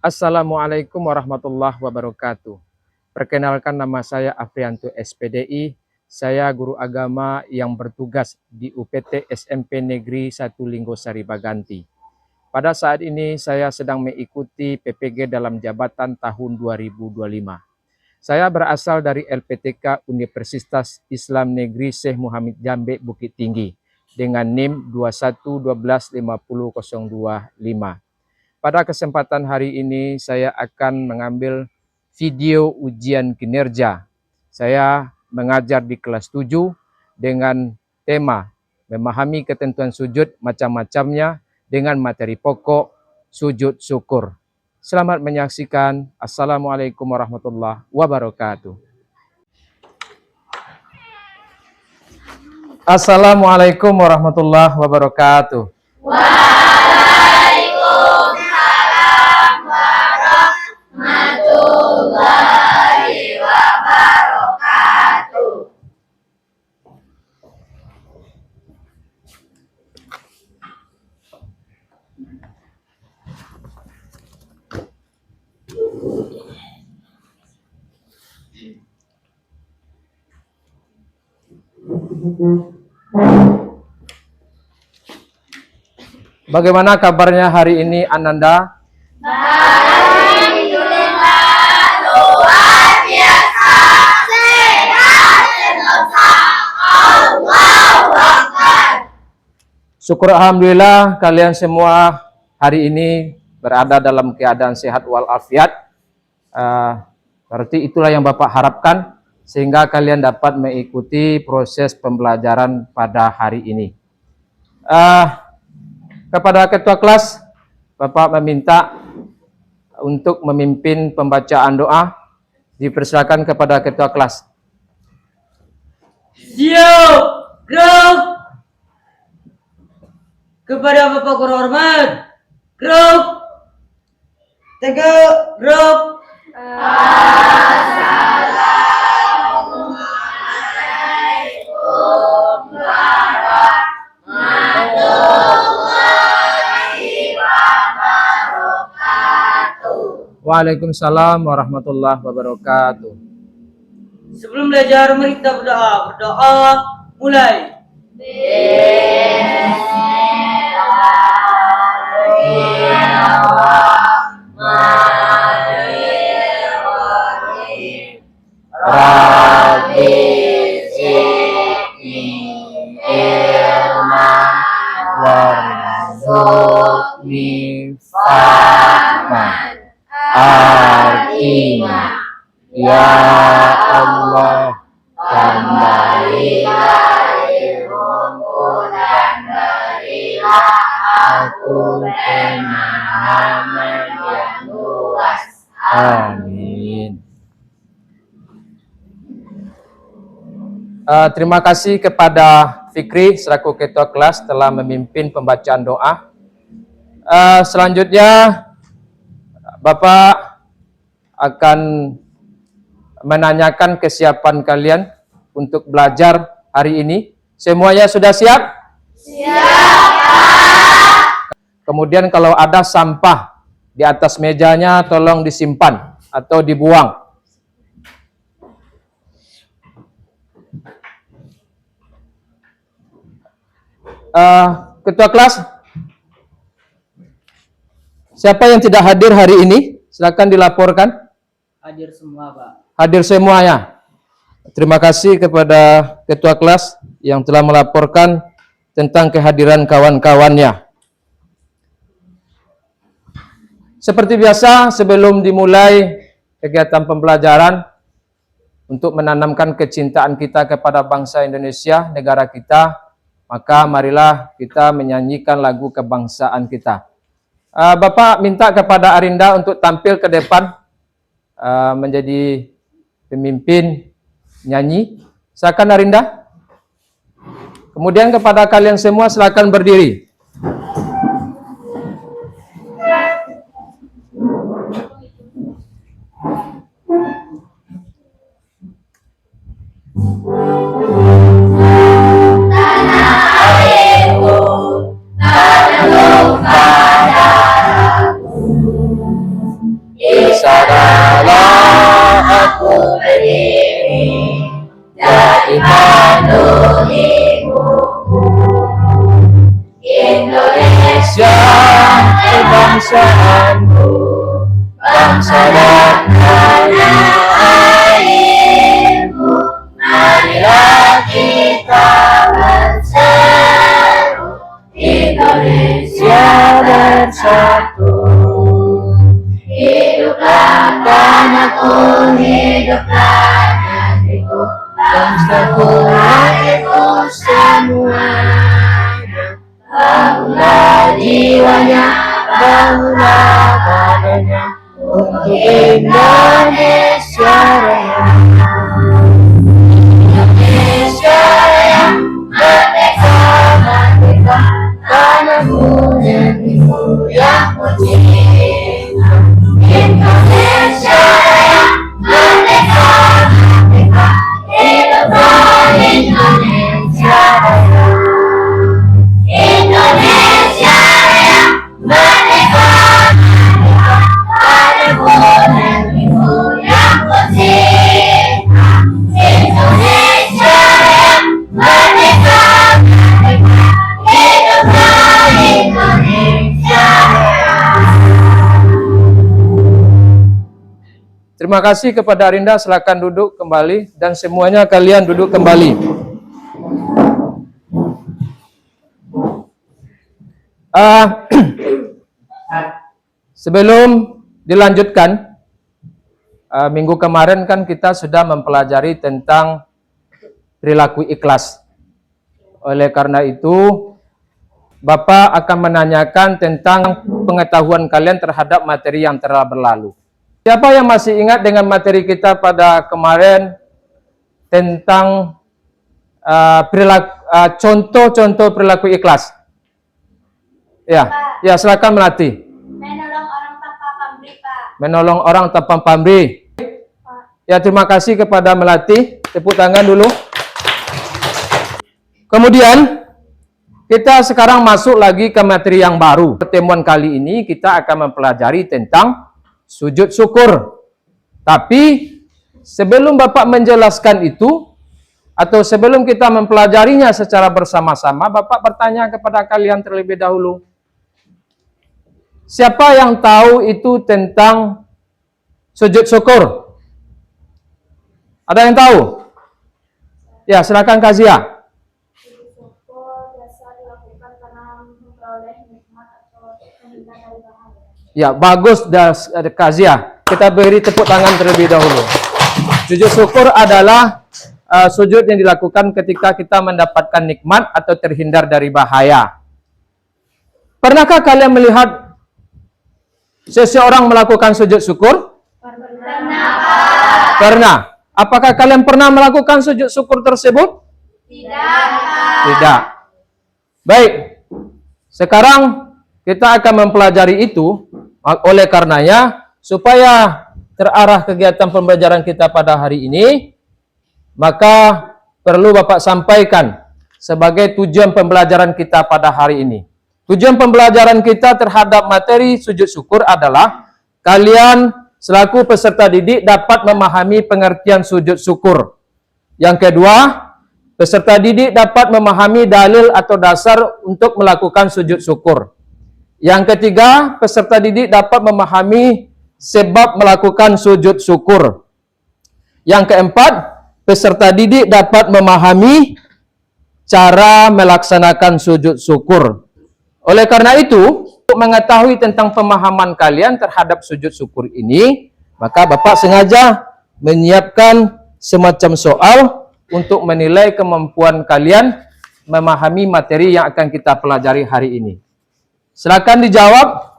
Assalamualaikum warahmatullahi wabarakatuh. Perkenalkan, nama saya Afrianto SPDI. Saya guru agama yang bertugas di UPT SMP Negeri 1 Linggosari Baganti. Pada saat ini saya sedang mengikuti PPG dalam jabatan tahun 2025. Saya berasal dari LPTK Universitas Islam Negeri Syekh Muhammad Jambe Bukit Tinggi dengan NIM 21125025. Pada kesempatan hari ini saya akan mengambil video ujian kinerja. Saya mengajar di kelas 7 dengan tema memahami ketentuan sujud macam-macamnya dengan materi pokok sujud syukur. Selamat menyaksikan. Assalamualaikum warahmatullahi wabarakatuh. Assalamualaikum warahmatullahi wabarakatuh. Bagaimana kabarnya hari ini, Ananda? Alhamdulillah, luar biasa, sehat sentosa, Allahu Akbar. Syukur alhamdulillah kalian semua hari ini berada dalam keadaan sehat walafiat. Berarti itulah yang Bapak harapkan sehingga kalian dapat mengikuti proses pembelajaran pada hari ini. Kepada ketua kelas, Bapak meminta untuk memimpin pembacaan doa. Dipersilakan kepada ketua kelas. Siap, gerak. Kepada Bapak Guru hormat, gerak. Tegak, gerak. Waalaikumsalam warahmatullahi wabarakatuh. Sebelum belajar, mari kita berdoa. Berdoa, mulai. Rabbi zidni ilma warzuqni fahman. Artinya, ya Allah, tambahlah ilmuku dan berilah aku pemahaman yang luas. Amin. Terima kasih kepada Fikri selaku ketua kelas telah memimpin pembacaan doa. Selanjutnya Bapak akan menanyakan kesiapan kalian untuk belajar hari ini. Semuanya sudah siap? Siap. Kemudian kalau ada sampah di atas mejanya tolong disimpan atau dibuang. Ketua kelas, siapa yang tidak hadir hari ini? Silakan dilaporkan. Hadir semua, Pak. Hadir semuanya. Terima kasih kepada ketua kelas yang telah melaporkan tentang kehadiran kawan-kawannya. Seperti biasa, sebelum dimulai kegiatan pembelajaran, untuk menanamkan kecintaan kita kepada bangsa Indonesia, negara kita, maka marilah kita menyanyikan lagu kebangsaan kita. Bapak minta kepada Arinda untuk tampil ke depan menjadi pemimpin nyanyi. Silakan Arinda. Kemudian kepada kalian semua silakan berdiri. kemanusiaanmu, bangsa dan tanah airmu. Marilah kita berseru, Indonesia bersatu. Hiduplah tanahku, hiduplah negeriku, bangsaku, rakyatku semuanya. Bangunlah jiwanya, bangunlah badannya, untuk Indonesia Raya. Indonesia Raya, merdeka, merdeka, tanahku, negeriku yang ku cinta. Indonesia Raya, merdeka, merdeka, hiduplah Indonesia Raya. Indonesia Raya, merdeka, merdeka, tanahku, negeriku yang ku cinta. Indonesia Raya, merdeka, merdeka, hiduplah Indonesia Raya. Terima kasih kepada Arinda, silakan duduk kembali dan semuanya kalian duduk kembali. Sebelum dilanjutkan, minggu kemarin kan kita sudah mempelajari tentang perilaku ikhlas. Oleh karena itu, Bapak akan menanyakan tentang pengetahuan kalian terhadap materi yang telah berlalu. Siapa yang masih ingat dengan materi kita pada kemarin tentang contoh-contoh perilaku ikhlas? Ya, ya silakan Melati. Menolong orang tanpa pamrih, Pak. Menolong orang tanpa pamrih. Ya, terima kasih kepada Melati. Tepuk tangan dulu. Kemudian, kita sekarang masuk lagi ke materi yang baru. Pertemuan kali ini kita akan mempelajari tentang sujud syukur. Tapi, sebelum Bapak menjelaskan itu, atau sebelum kita mempelajarinya secara bersama-sama, Bapak bertanya kepada kalian terlebih dahulu. Siapa yang tahu itu tentang sujud syukur? Ada yang tahu? Ya, silakan Kak Zia. Sujud syukur biasa dilakukan karena memperoleh nikmat atau terhindar dari bahaya. Ya, bagus Kak Zia. Kita beri tepuk tangan terlebih dahulu. Sujud syukur adalah sujud yang dilakukan ketika kita mendapatkan nikmat atau terhindar dari bahaya. Pernahkah kalian melihat seseorang melakukan sujud syukur? Pernah. Apakah kalian pernah melakukan sujud syukur tersebut? Tidak. Tidak. Baik. Sekarang kita akan mempelajari itu. Oleh karenanya, supaya terarah kegiatan pembelajaran kita pada hari ini, maka perlu Bapak sampaikan sebagai tujuan pembelajaran kita pada hari ini. Tujuan pembelajaran kita terhadap materi sujud syukur adalah kalian selaku peserta didik dapat memahami pengertian sujud syukur. Yang kedua, peserta didik dapat memahami dalil atau dasar untuk melakukan sujud syukur. Yang ketiga, peserta didik dapat memahami sebab melakukan sujud syukur. Yang keempat, peserta didik dapat memahami cara melaksanakan sujud syukur. Oleh karena itu, untuk mengetahui tentang pemahaman kalian terhadap sujud syukur ini, maka Bapak sengaja menyiapkan semacam soal untuk menilai kemampuan kalian memahami materi yang akan kita pelajari hari ini. Silakan dijawab.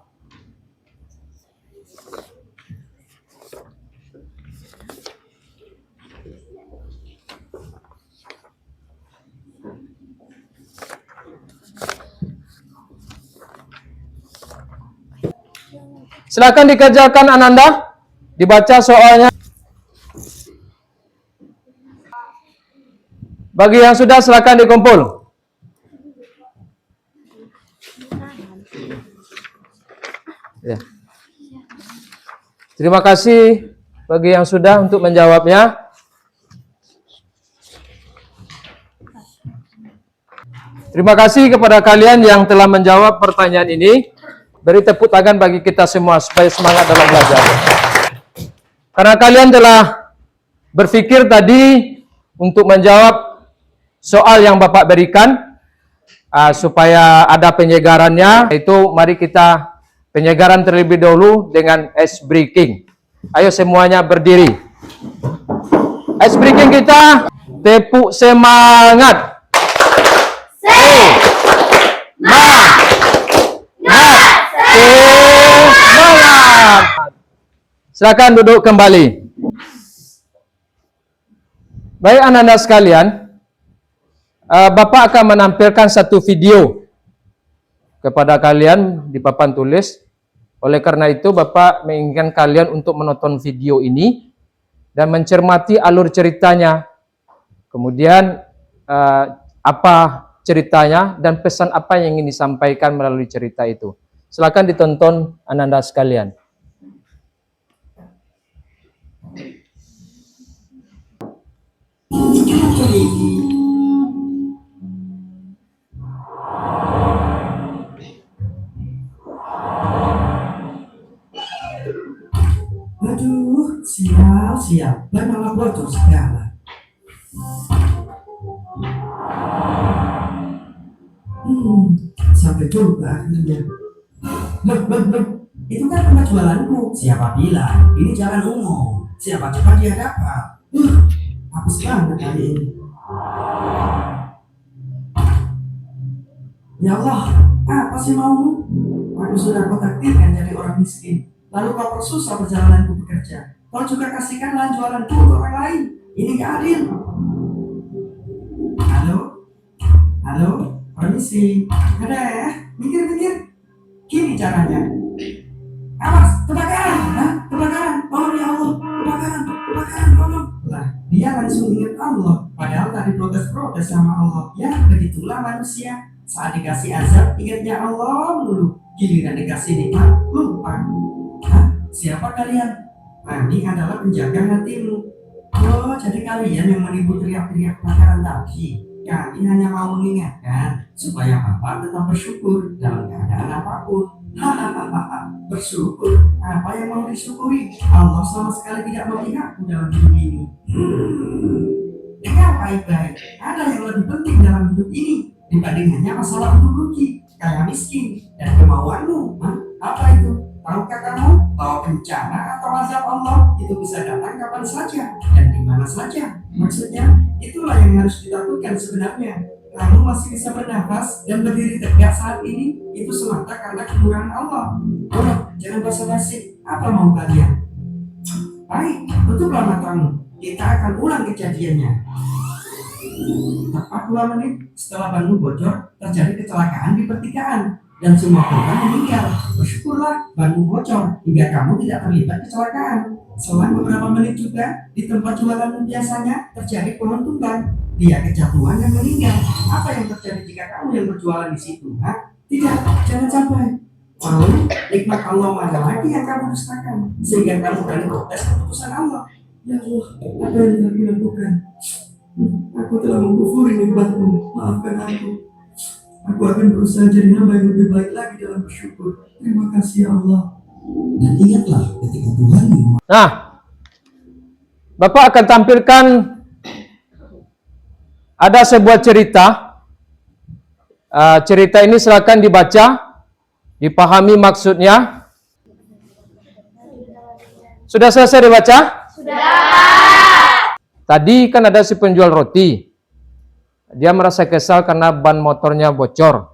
Silakan dikerjakan Ananda, dibaca soalnya. Bagi yang sudah silakan dikumpul. Ya. Terima kasih bagi yang sudah untuk menjawabnya. Terima kasih kepada kalian yang telah menjawab pertanyaan ini. Beri tepuk tangan bagi kita semua supaya semangat dalam belajar. Karena kalian telah berpikir tadi untuk menjawab soal yang Bapak berikan, supaya ada penyegarannya, itu mari kita penyegaran terlebih dahulu dengan ice breaking. Ayo semuanya berdiri. Ice breaking kita, tepuk semangat. Semangat. Silakan duduk kembali. Baik anak-anak sekalian, Bapak akan menampilkan satu video kepada kalian di papan tulis. Oleh karena itu, Bapak menginginkan kalian untuk menonton video ini dan mencermati alur ceritanya. Kemudian, apa ceritanya dan pesan apa yang ingin disampaikan melalui cerita itu. Silakan ditonton anak-anak sekalian. Aduh, sial, dan malah bocor segala. Sampai juga akhirnya. Loh, itu kan tempat jualanku. Siapa bilang? Ini jalan umum. Siapa cepat dia dapat. Hapus banget kali ini. Ya Allah, apa sih maumu? Aku sudah kau takdirkan jadi orang miskin. Lalu kau persusah perjalananku bekerja. Kau juga kasihkanlah jualanku ke orang lain. Ini gak adil. Halo, permisi. Ada ya? Mikir. Gini caranya. Awas, kebakaran. Kebakaran. Tolong ya Allah. Kebakaran, tolong. Lah, dia langsung ingat Allah. Padahal tadi protes sama Allah. Ya, begitulah manusia. Saat dikasih azab, ingatnya Allah mulu. Giliran dikasih nikmat, lupa. Siapa kalian? Kami adalah penjaga hatimu. Oh, jadi kalian yang menipu teriak-teriak kebakaran tadi. Kami hanya mau mengingatkan supaya Bapak tetap bersyukur dalam keadaan apapun. Bersyukur? Apa yang mau disyukuri? Allah sama sekali tidak memihakku dalam hidup ini. Dengar baik-baik. Ada yang lebih penting dalam hidup ini dibanding hanya masalah untung rugi, kaya miskin, dan kemauanmu. Apa itu? Tahukah kamu bahwa bencana atau azab Allah itu bisa datang kapan saja dan di mana saja? Maksudnya, itulah yang harus ditakutkan sebenarnya. Kamu masih bisa bernafas dan berdiri tegak saat ini, itu semata karena kekurangan Allah. Oh, jangan basa-basi. Apa mau kalian? Baik, tutuplah matamu. Kita akan ulang kejadiannya. Tepat 2 menit setelah banmu bocor, terjadi kecelakaan di pertigaan dan semua korban meninggal. Bersyukurlah banmu bocor hingga kamu tidak terlibat kecelakaan. Selang beberapa menit juga di tempat jualan biasanya terjadi pohon tumbang. Dia kejatuhan dan meninggal. Apa yang terjadi jika kamu yang berjualan di situ? Tidak, jangan sampai. Lalu nikmat Allah mana lagi yang kamu dustakan sehingga kamu berani protes keputusan Allah. Ya Allah, apa yang telah dilakukan? Aku telah mengkufuri nikmatmu. Maafkan aku. Aku akan berusaha jadi hamba yang lebih baik lagi dalam bersyukur. Terima kasih ya Allah. Dan ingatlah ketika Tuhan. Nah, Bapak akan tampilkan ada sebuah cerita. Cerita ini silakan dibaca, dipahami maksudnya. Sudah selesai dibaca? Sudah. Tadi kan ada si penjual roti. Dia merasa kesal karena ban motornya bocor.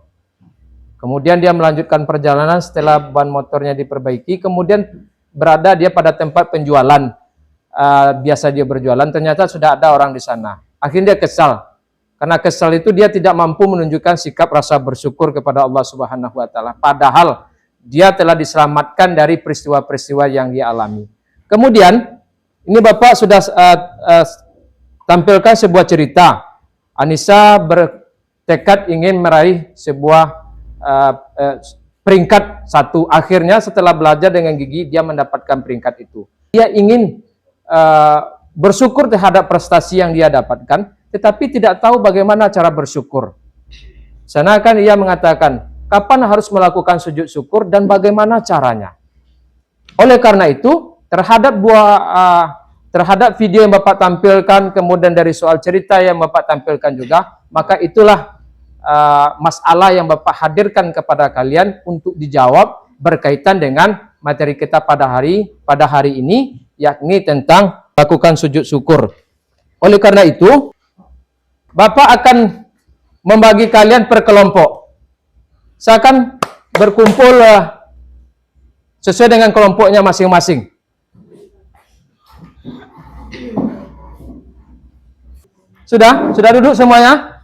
Kemudian dia melanjutkan perjalanan setelah ban motornya diperbaiki. Kemudian berada dia pada tempat penjualan. Biasa dia berjualan, ternyata sudah ada orang di sana. Akhirnya dia kesal. Karena kesal itu dia tidak mampu menunjukkan sikap rasa bersyukur kepada Allah Subhanahu wa taala. Padahal dia telah diselamatkan dari peristiwa-peristiwa yang dia alami. Kemudian ini Bapak sudah tampilkan sebuah cerita. Anissa bertekad ingin meraih sebuah peringkat 1. Akhirnya setelah belajar dengan gigi dia mendapatkan peringkat itu. Dia ingin bersyukur terhadap prestasi yang dia dapatkan, tetapi tidak tahu bagaimana cara bersyukur. Sana kan ia mengatakan, kapan harus melakukan sujud syukur dan bagaimana caranya. Oleh karena itu, terhadap video yang Bapak tampilkan, kemudian dari soal cerita yang Bapak tampilkan juga, maka itulah masalah yang Bapak hadirkan kepada kalian untuk dijawab berkaitan dengan materi kita pada hari ini, yakni tentang lakukan sujud syukur. Oleh karena itu, Bapak akan membagi kalian per kelompok. Saya akan berkumpul sesuai dengan kelompoknya masing-masing. Sudah duduk semuanya?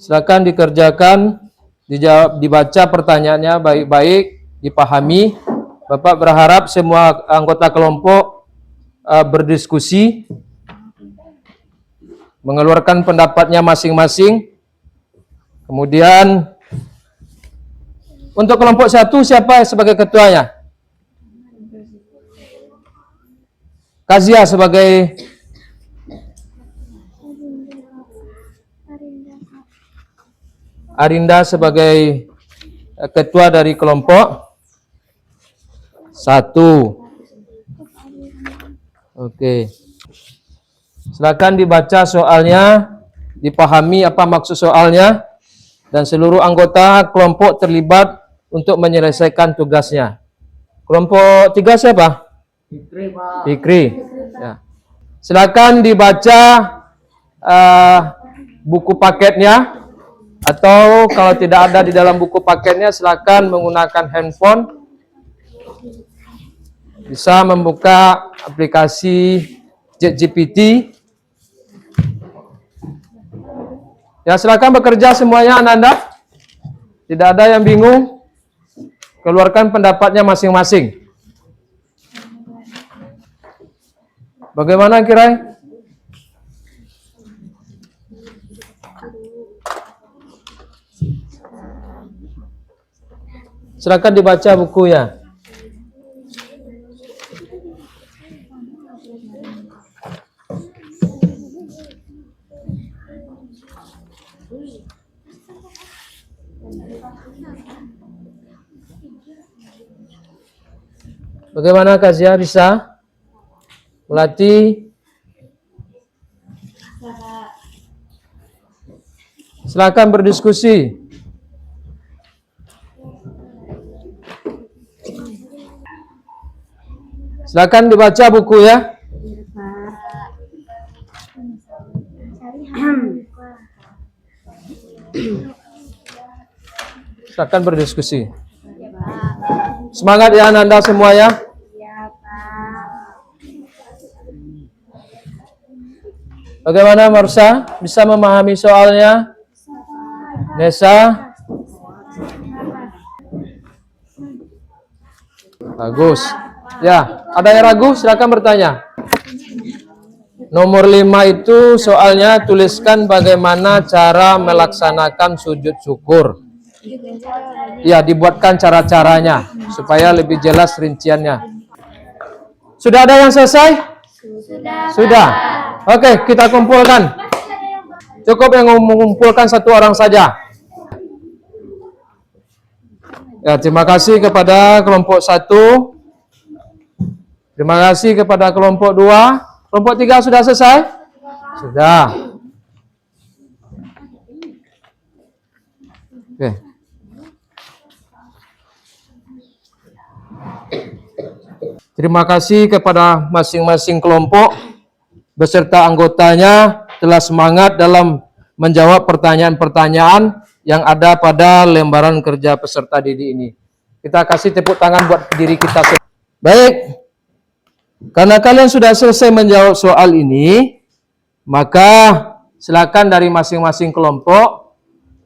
Silakan dikerjakan, dijawab, dibaca pertanyaannya baik-baik, dipahami. Bapak berharap semua anggota kelompok berdiskusi, mengeluarkan pendapatnya masing-masing. Kemudian untuk kelompok 1 siapa sebagai ketuanya? Kazia sebagai Arinda sebagai ketua dari kelompok 1. Oke. Silakan dibaca soalnya, dipahami apa maksud soalnya, dan seluruh anggota kelompok terlibat untuk menyelesaikan tugasnya. Kelompok 3 siapa? Fikri. Ya. Silakan dibaca buku paketnya, atau kalau tidak ada di dalam buku paketnya, silakan menggunakan handphone. Bisa membuka aplikasi ChatGPT. Ya, silakan bekerja semuanya Anda. Tidak ada yang bingung. Keluarkan pendapatnya masing-masing. Bagaimana Kirai? Silakan dibaca bukunya. Bagaimana Kazia, bisa melatih? Silakan berdiskusi. Silakan dibaca buku ya. Silakan berdiskusi. Semangat ya Anda semua ya. Bagaimana Marsa? Bisa memahami soalnya? Nesa? Bagus. Ya, ada yang ragu? Silakan bertanya. Nomor 5 itu soalnya tuliskan bagaimana cara melaksanakan sujud syukur. Ya, dibuatkan cara-caranya supaya lebih jelas rinciannya. Sudah ada yang selesai? Sudah. Oke, kita kumpulkan. Cukup yang mengumpulkan 1 orang saja. Ya, terima kasih kepada kelompok 1. Terima kasih kepada kelompok 2. Kelompok 3 sudah selesai? Sudah. Oke. Terima kasih kepada masing-masing kelompok beserta anggotanya telah semangat dalam menjawab pertanyaan-pertanyaan yang ada pada lembaran kerja peserta didik ini. Kita kasih tepuk tangan buat diri kita sendiri. Baik, karena kalian sudah selesai menjawab soal ini, maka silakan dari masing-masing kelompok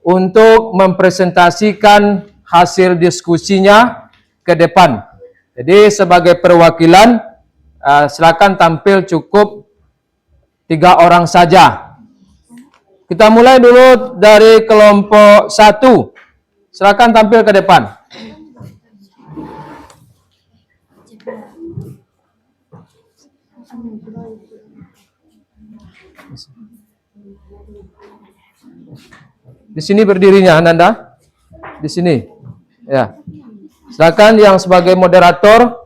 untuk mempresentasikan hasil diskusinya ke depan. Jadi sebagai perwakilan, silakan tampil cukup 3 orang saja. Kita mulai dulu dari kelompok 1. Silakan tampil ke depan. Di sini berdirinya Ananda. Di sini. Ya. Silakan yang sebagai moderator.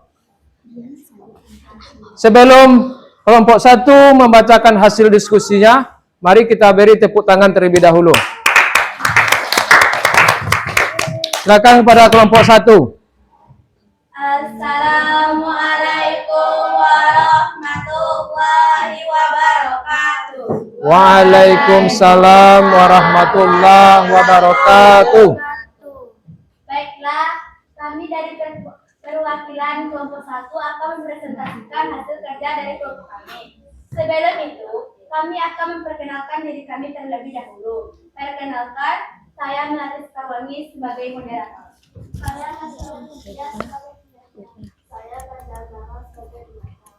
Sebelum kelompok 1 membacakan hasil diskusinya, mari kita beri tepuk tangan terlebih dahulu. Silakan kepada kelompok 1. Assalamualaikum warahmatullahi wabarakatuh. Waalaikumsalam warahmatullahi wabarakatuh. Baiklah, kami dari perwakilan kelompok 1 akan mempresentasikan hasil kerja dari kelompok kami. Sebelum itu, kami akan memperkenalkan diri kami terlebih dahulu. Perkenalkan, saya Melati Sekarwangi sebagai moderator. Saya Nasrul Mutia sebagai pendamping. Saya Kanjana sebagai pendamping.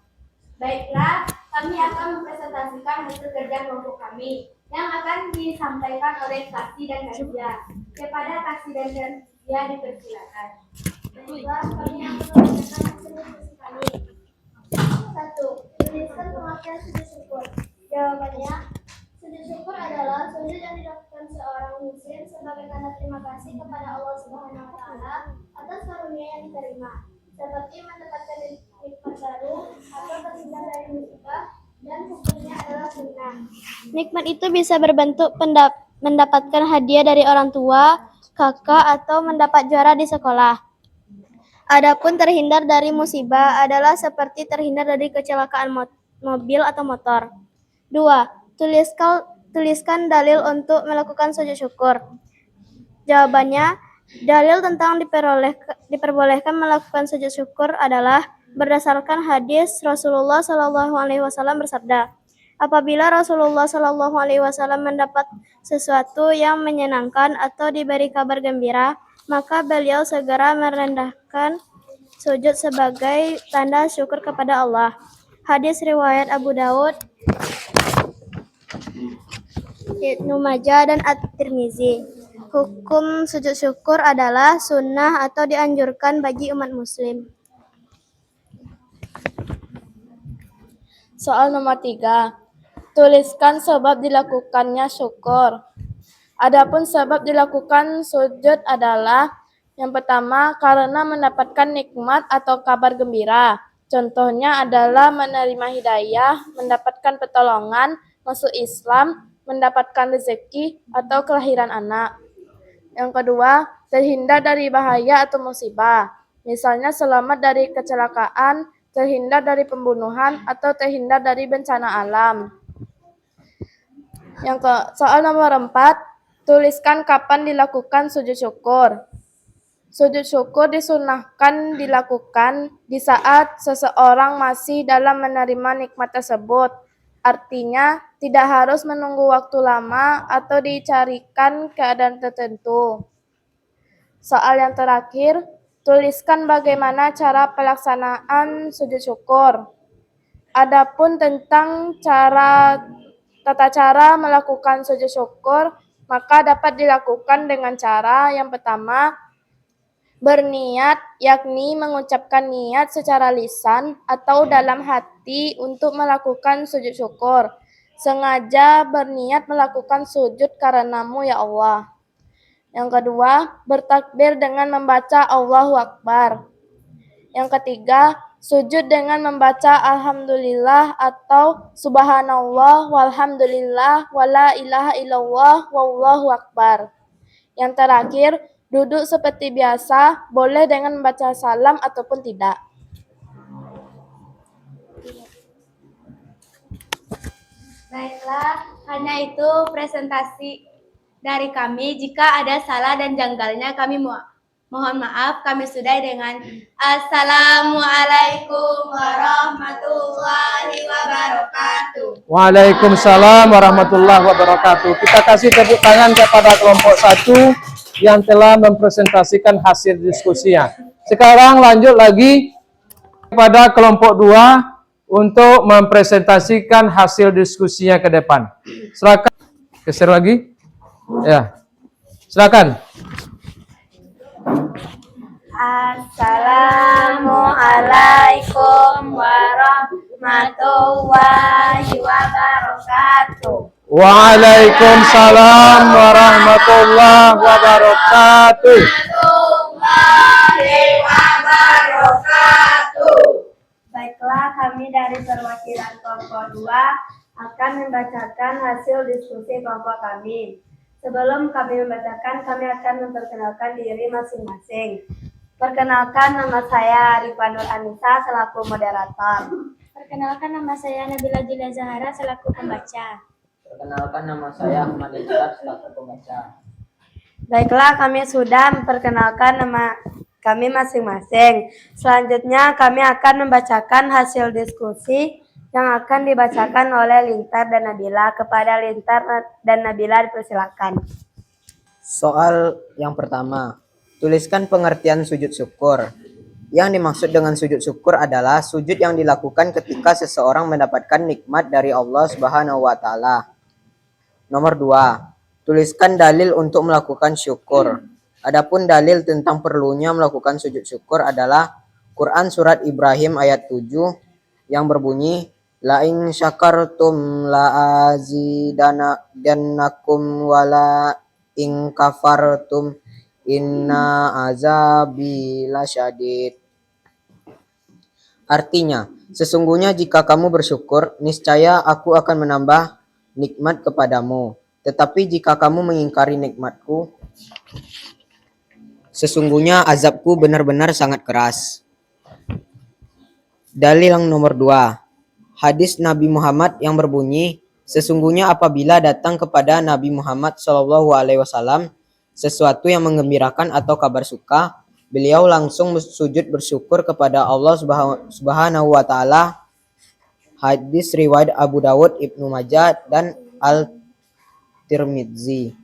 Baiklah, kami akan mempresentasikan hasil kerja kelompok kami yang akan disampaikan oleh Kasih dan Nadia. Kepada Kasih dan Nadia dipersilakan. Baiklah, kami akan mempresentasikan hasil diskusi kami. 1. Tuliskan pengertian sujud syukur. Jawabannya, sujud syukur adalah sujud yang dilakukan seorang muslim sebagai tanda terima kasih kepada Allah Subhanahu wa taala atas karunia yang diterima, seperti mendapatkan nikmat baru atau terhindar dari musibah, dan hukumnya adalah sunnah. Nikmat itu bisa berbentuk mendapatkan hadiah dari orang tua, kakak, atau mendapat juara di sekolah. Adapun terhindar dari musibah adalah seperti terhindar dari kecelakaan mobil atau motor. 2. Tuliskan dalil untuk melakukan sujud syukur. Jawabannya, dalil tentang diperbolehkan melakukan sujud syukur adalah berdasarkan hadis Rasulullah SAW bersabda, apabila Rasulullah SAW mendapat sesuatu yang menyenangkan atau diberi kabar gembira, maka beliau segera merendahkan sujud sebagai tanda syukur kepada Allah. Hadis riwayat Abu Daud, Ibnu Majah, dan At-Tirmizi. Hukum sujud syukur adalah sunnah atau dianjurkan bagi umat muslim. Soal nomor 3. Tuliskan sebab dilakukannya syukur. Adapun sebab dilakukan sujud adalah yang pertama, karena mendapatkan nikmat atau kabar gembira. Contohnya adalah menerima hidayah, mendapatkan pertolongan, masuk Islam, mendapatkan rezeki, atau kelahiran anak. Yang kedua, terhindar dari bahaya atau musibah. Misalnya selamat dari kecelakaan, terhindar dari pembunuhan, atau terhindar dari bencana alam. Soal nomor 4, tuliskan kapan dilakukan sujud syukur. Sujud syukur disunahkan dilakukan di saat seseorang masih dalam menerima nikmat tersebut. Artinya, tidak harus menunggu waktu lama atau dicarikan keadaan tertentu. Soal yang terakhir, tuliskan bagaimana cara pelaksanaan sujud syukur. Adapun tentang tata cara melakukan sujud syukur, maka dapat dilakukan dengan cara yang pertama, berniat, yakni mengucapkan niat secara lisan atau dalam hati untuk melakukan sujud syukur. Sengaja berniat melakukan sujud karenamu ya Allah. Yang kedua, bertakbir dengan membaca Allahu Akbar. Yang ketiga, sujud dengan membaca Alhamdulillah atau Subhanallah walhamdulillah wala ilaha illallah wallahu akbar. Yang terakhir, duduk seperti biasa, boleh dengan membaca salam ataupun tidak. Baiklah, hanya itu presentasi dari kami. Jika ada salah dan janggalnya, kami mohon maaf. Kami sudahi dengan Assalamualaikum warahmatullahi wabarakatuh. Waalaikumsalam warahmatullahi wabarakatuh. Kita kasih tepuk tangan kepada kelompok 1 yang telah mempresentasikan hasil diskusinya. Sekarang lanjut lagi kepada kelompok 2 untuk mempresentasikan hasil diskusinya ke depan. Silakan. Geser lagi. Ya. Silakan. Assalamualaikum warahmatullahi wabarakatuh. Waalaikumsalam warahmatullahi wabarakatuh. Baiklah, kami dari perwakilan kelompok 2 akan membacakan hasil diskusi kelompok kami. Sebelum kami membacakan, kami akan memperkenalkan diri masing-masing. Perkenalkan, nama saya Arifah Nur Anissa selaku moderator. Perkenalkan, nama saya Nabila Julia Zahara selaku pembaca. Perkenalkan, nama saya Ahmad Iskar selaku pembaca. Baiklah, kami sudah memperkenalkan nama kami masing-masing. Selanjutnya, kami akan membacakan hasil diskusi yang akan dibacakan oleh Lintar dan Nabila. Kepada Lintar dan Nabila dipersilakan. Soal yang pertama, tuliskan pengertian sujud syukur. Yang dimaksud dengan sujud syukur adalah sujud yang dilakukan ketika seseorang mendapatkan nikmat dari Allah Subhanahu wa taala. Nomor 2, tuliskan dalil untuk melakukan syukur. Adapun dalil tentang perlunya melakukan sujud syukur adalah Quran surat Ibrahim ayat 7 yang berbunyi la in syakartum la azidannakum wala in kafartum inna azabi lasyadid. Artinya, sesungguhnya jika kamu bersyukur, niscaya aku akan menambah nikmat kepadamu. Tetapi jika kamu mengingkari nikmatku, sesungguhnya azabku benar-benar sangat keras. Dalil yang nomor 2, hadis Nabi Muhammad yang berbunyi, sesungguhnya apabila datang kepada Nabi Muhammad SAW sesuatu yang menggembirakan atau kabar suka, beliau langsung sujud bersyukur kepada Allah Subhanahu wa taala. Hadis riwayat Abu Dawud, Ibnu Majah dan Al-Tirmidzi.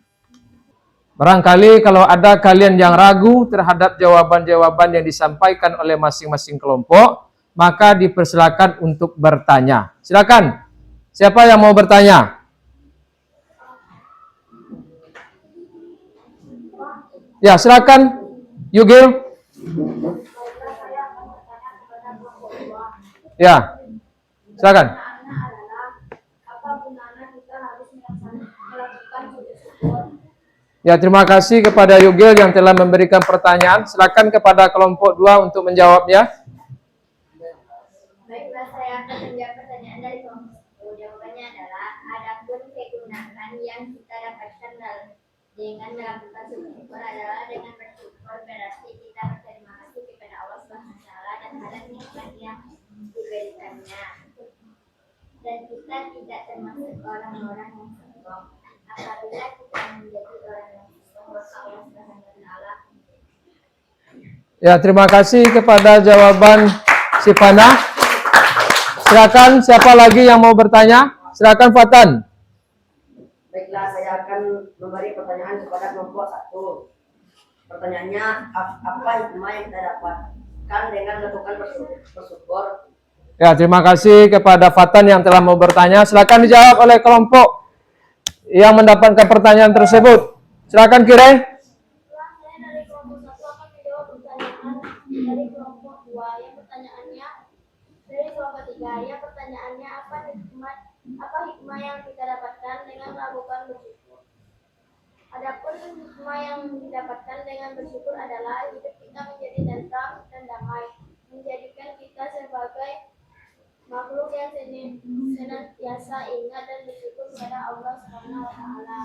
Barangkali kalau ada kalian yang ragu terhadap jawaban-jawaban yang disampaikan oleh masing-masing kelompok, maka dipersilakan untuk bertanya. Silakan. Siapa yang mau bertanya? Ya, silakan. Yugil. Ya. Silakan. Ya, terima kasih kepada Yugil yang telah memberikan pertanyaan. Silakan kepada kelompok 2 untuk menjawabnya. Baiklah, saya akan menjawab pertanyaan dari kelompok 1. Jawabannya adalah adapun kegunaan yang kita dapatkan dengan melakukan sujud syukur adalah dengan bersyukur berarti kita berterima kasih kepada Allah Subhanahu wa taala dan atas nikmat yang diberikannya. Dan kita tidak termasuk orang-orang yang sombong. Apabila kita menjadi orang yang sombong, Allah Subhanahu wa taala. Ya, terima kasih kepada jawaban si Fana. Silakan, siapa lagi yang mau bertanya? Silakan Fatan. Baiklah, saya akan memberi pertanyaan kepada kelompok 1. Pertanyaannya, apa hikmah yang kita dapatkan dengan melakukan bersyukur? Ya, terima kasih kepada Fatan yang telah mau bertanya. Silakan dijawab oleh kelompok yang mendapatkan pertanyaan tersebut. Silakan Kirai. Saya dari kelompok 1 akan menjawab pertanyaan dari kelompok 2. Yang pertanyaannya dari kelompok 3. Yang pertanyaannya apa hikmah yang kita dapatkan dengan melakukan bersyukur? Adapun hikmah yang didapatkan dengan bersyukur adalah hidup kita menjadi tentram dan damai, menjadikan kita sebagai makhluk yang senantiasa ingat dan bersyukur kepada Allah Subhanahu wa taala.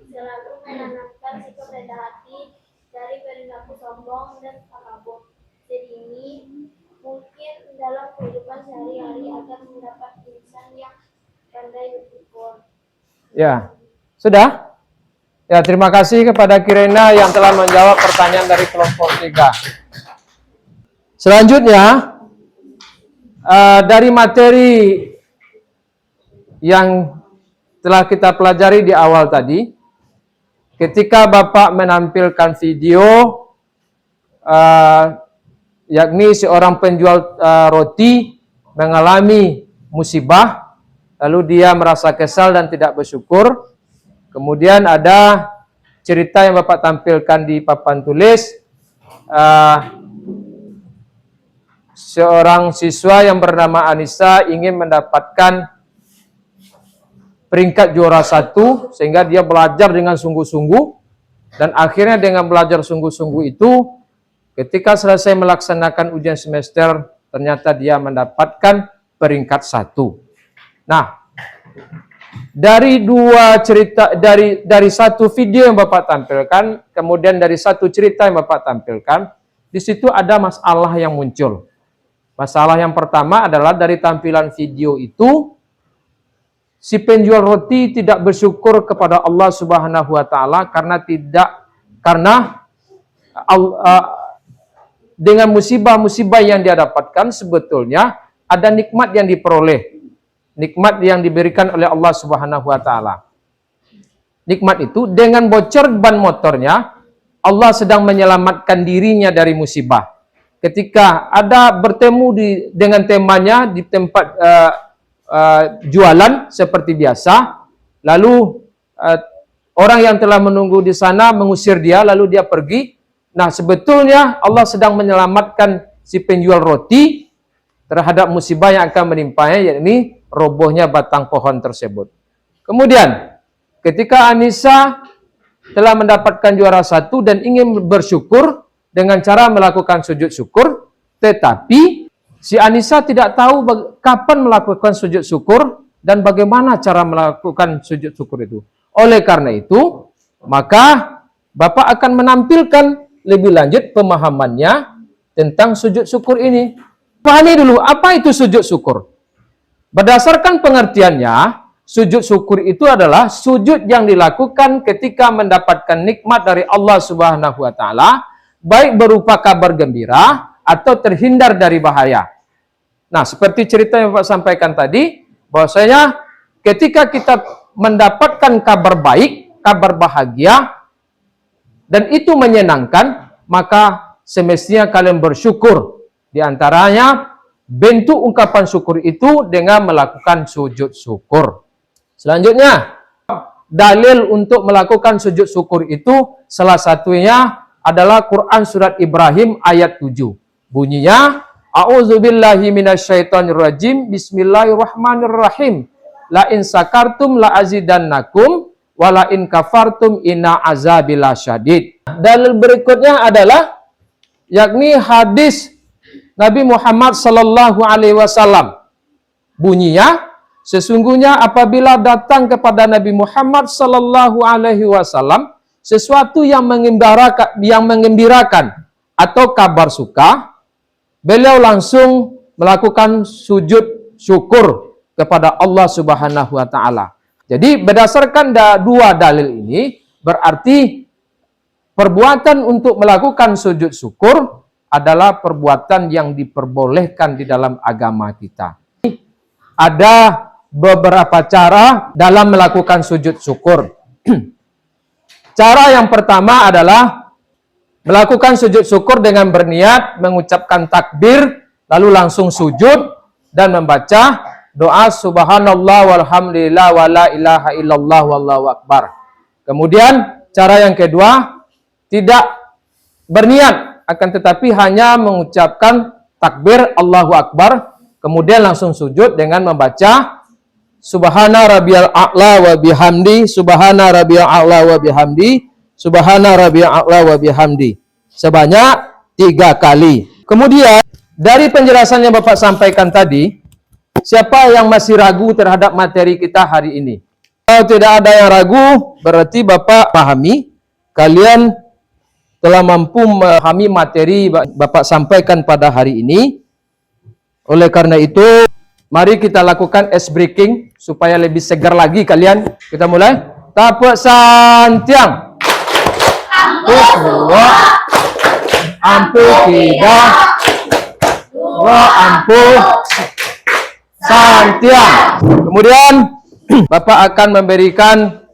Selalu menanamkan sikap rendah hati dari perilaku sombong dan takabur. Ini mungkin dalam kehidupan sehari-hari agar mendapat insan yang pandai bersyukur. Ya, sudah? Ya, terima kasih kepada Kirena yang telah menjawab pertanyaan dari kelompok 3. Selanjutnya, dari materi yang telah kita pelajari di awal tadi, ketika Bapak menampilkan video, yakni seorang penjual roti mengalami musibah, lalu dia merasa kesal dan tidak bersyukur. Kemudian ada cerita yang Bapak tampilkan di papan tulis, seorang siswa yang bernama Anissa ingin mendapatkan peringkat juara 1 sehingga dia belajar dengan sungguh-sungguh, dan akhirnya dengan belajar sungguh-sungguh itu ketika selesai melaksanakan ujian semester ternyata dia mendapatkan peringkat 1. Nah, dari dua cerita, dari satu video yang Bapak tampilkan, kemudian dari satu cerita yang Bapak tampilkan, di situ ada masalah yang muncul. Masalah yang pertama adalah dari tampilan video itu, si penjual roti tidak bersyukur kepada Allah Subhanahu wa taala karena dengan musibah-musibah yang dia dapatkan sebetulnya ada nikmat yang diperoleh. Nikmat yang diberikan oleh Allah Subhanahu wa taala. Nikmat itu dengan bocor ban motornya, Allah sedang menyelamatkan dirinya dari musibah. Ketika ada bertemu dengan temannya di tempat jualan seperti biasa, lalu orang yang telah menunggu di sana mengusir dia, lalu dia pergi. Nah, sebetulnya Allah sedang menyelamatkan si penjual roti terhadap musibah yang akan menimpanya, yakni robohnya batang pohon tersebut. Kemudian, ketika Anissa telah mendapatkan juara 1 dan ingin bersyukur dengan cara melakukan sujud syukur, tetapi si Anissa tidak tahu kapan melakukan sujud syukur dan bagaimana cara melakukan sujud syukur itu. Oleh karena itu, maka Bapak akan menampilkan lebih lanjut pemahamannya tentang sujud syukur ini. Pahami dulu, apa itu sujud syukur? Berdasarkan pengertiannya, sujud syukur itu adalah sujud yang dilakukan ketika mendapatkan nikmat dari Allah Subhanahu wa taala, baik berupa kabar gembira atau terhindar dari bahaya. Nah, seperti cerita yang Bapak sampaikan tadi, bahwasanya ketika kita mendapatkan kabar baik, kabar bahagia, dan itu menyenangkan, maka semestinya kalian bersyukur. Di antaranya, bentuk ungkapan syukur itu dengan melakukan sujud syukur. Selanjutnya, dalil untuk melakukan sujud syukur itu salah satunya adalah Quran surat Ibrahim ayat 7. Bunyinya, A'udzubillahi minasyaitonirrajim, Bismillahirrahmanirrahim. La in sakartum la azidannakum, wa la in kafartum inna azabi lasyadid. Dalil berikutnya adalah yakni hadis Nabi Muhammad sallallahu alaihi wasallam. Bunyinya, sesungguhnya apabila datang kepada Nabi Muhammad sallallahu alaihi wasallam sesuatu yang mengembirakan atau kabar suka, beliau langsung melakukan sujud syukur kepada Allah Subhanahu wa taala. Jadi berdasarkan dua dalil ini, berarti perbuatan untuk melakukan sujud syukur adalah perbuatan yang diperbolehkan di dalam agama kita. Ada beberapa cara dalam melakukan sujud syukur. Cara yang pertama adalah melakukan sujud syukur dengan berniat mengucapkan takbir, lalu langsung sujud dan membaca doa subhanallah walhamdulillah wa la ilaha illallah wallahu akbar. Kemudian cara yang kedua, tidak berniat, akan tetapi hanya mengucapkan takbir Allahu akbar, kemudian langsung sujud dengan membaca subhana rabbiyal a'la wa bihamdi, subhana rabbiyal a'la wa bihamdi, subhana rabbiyal a'la wa bihamdi, sebanyak 3 kali. Kemudian dari penjelasan yang Bapak sampaikan tadi, siapa yang masih ragu terhadap materi kita hari ini? Kalau tidak ada yang ragu, berarti Bapak pahami, kalian telah mampu memahami materi Bapak sampaikan pada hari ini. Oleh karena itu, mari kita lakukan ice breaking supaya lebih segar lagi kalian. Kita mulai. Tapak santiang. Dua. Ampuh tidak. Dua ampuh. Santiang. Kemudian, Bapak akan memberikan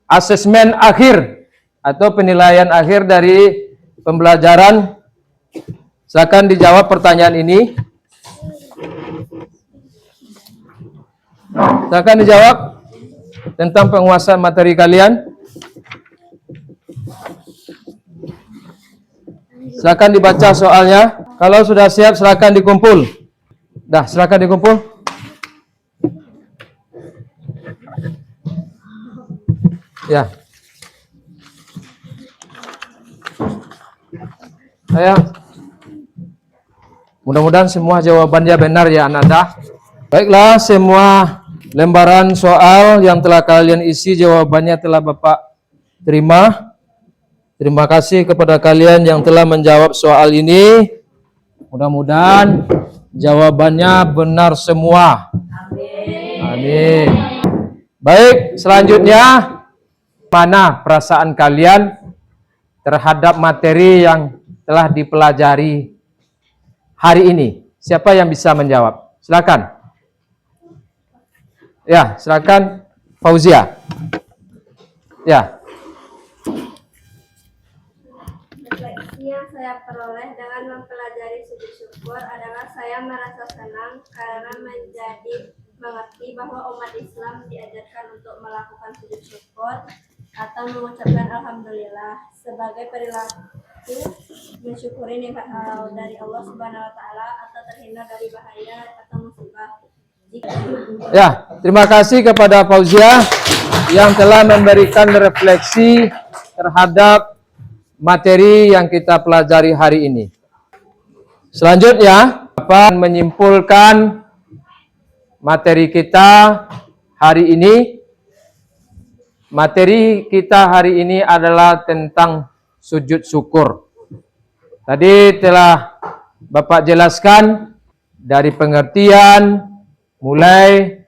asesmen akhir atau penilaian akhir dari pembelajaran. Silakan dijawab pertanyaan ini. Silakan dijawab tentang penguasaan materi kalian. Silakan dibaca soalnya. Kalau sudah siap, silakan dikumpul. Dah, silakan dikumpul. Ya. Ayo. Mudah-mudahan semua jawabannya benar ya Ananda. Baiklah, semua lembaran soal yang telah kalian isi jawabannya telah Bapak terima. Terima kasih kepada kalian yang telah menjawab soal ini. Mudah-mudahan jawabannya benar semua. Amin. Baik, selanjutnya mana perasaan kalian terhadap materi yang telah dipelajari hari ini? Siapa yang bisa menjawab? Silakan. Ya, silakan Fauzia. Ya. Refleksi yang saya peroleh dengan mempelajari sujud syukur adalah saya merasa senang karena mengerti bahwa umat Islam diajarkan untuk melakukan sujud syukur atau mengucapkan alhamdulillah sebagai perilaku mensyukuri nikmat dari Allah Subhanahu wa taala atau terhindar dari bahaya atau musibah. Ya, terima kasih kepada Fauzia yang telah memberikan refleksi terhadap materi yang kita pelajari hari ini. Selanjutnya, Bapak menyimpulkan materi kita hari ini. Materi kita hari ini adalah tentang sujud syukur. Tadi telah Bapak jelaskan dari pengertian, mulai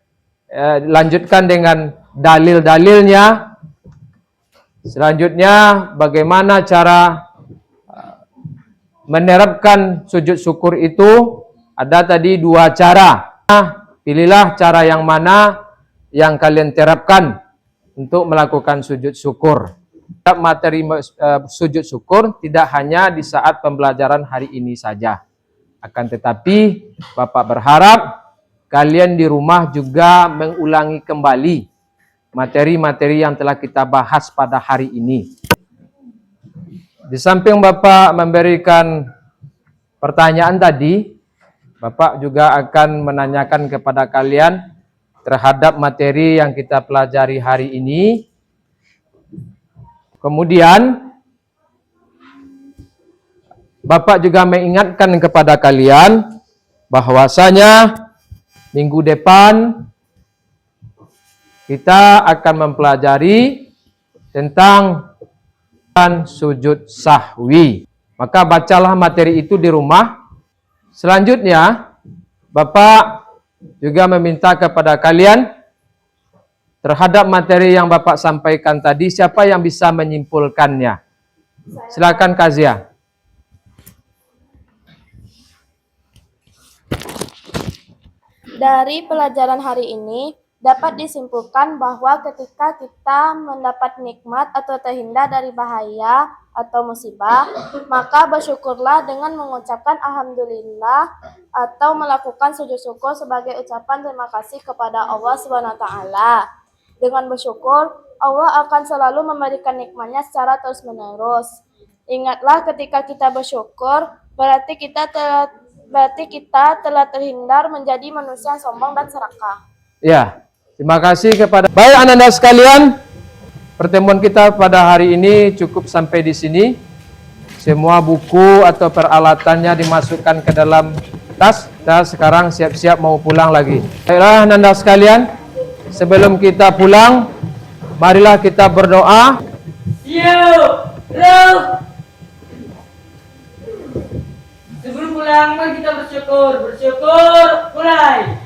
lanjutkan dengan dalil-dalilnya. Selanjutnya bagaimana cara menerapkan sujud syukur itu. Ada tadi dua cara. Pilihlah cara yang mana yang kalian terapkan untuk melakukan sujud syukur. Materi sujud syukur tidak hanya di saat pembelajaran hari ini saja. Akan tetapi Bapak berharap kalian di rumah juga mengulangi kembali materi-materi yang telah kita bahas pada hari ini. Di samping Bapak memberikan pertanyaan tadi, Bapak juga akan menanyakan kepada kalian terhadap materi yang kita pelajari hari ini. Kemudian Bapak juga mengingatkan kepada kalian bahwasanya minggu depan kita akan mempelajari tentang sujud sahwi. Maka bacalah materi itu di rumah. Selanjutnya, Bapak juga meminta kepada kalian terhadap materi yang Bapak sampaikan tadi, siapa yang bisa menyimpulkannya? Silakan Kazia. Dari pelajaran hari ini, dapat disimpulkan bahwa ketika kita mendapat nikmat atau terhindar dari bahaya atau musibah, maka bersyukurlah dengan mengucapkan alhamdulillah atau melakukan sujud syukur sebagai ucapan terima kasih kepada Allah Subhanahu wa taala. Dengan bersyukur, Allah akan selalu memberikan nikmatnya secara terus-menerus. Ingatlah ketika kita bersyukur, berarti kita telah terhindar menjadi manusia yang sombong dan serakah. Ya, terima kasih kepada baik Ananda sekalian. Pertemuan kita pada hari ini cukup sampai di sini. Semua buku atau peralatannya dimasukkan ke dalam tas. Kita sekarang siap-siap mau pulang lagi. Baiklah Ananda sekalian, sebelum kita pulang, marilah kita berdoa. Sebelum pulang mari kita bersyukur, mulai.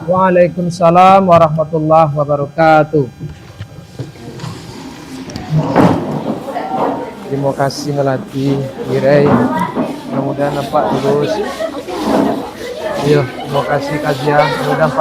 Waalaikumsalam warahmatullahi wabarakatuh. Terima kasih melatih Mirai. Mudah-mudahan nampak terus. Terima kasih Kazia. Mudah-mudahan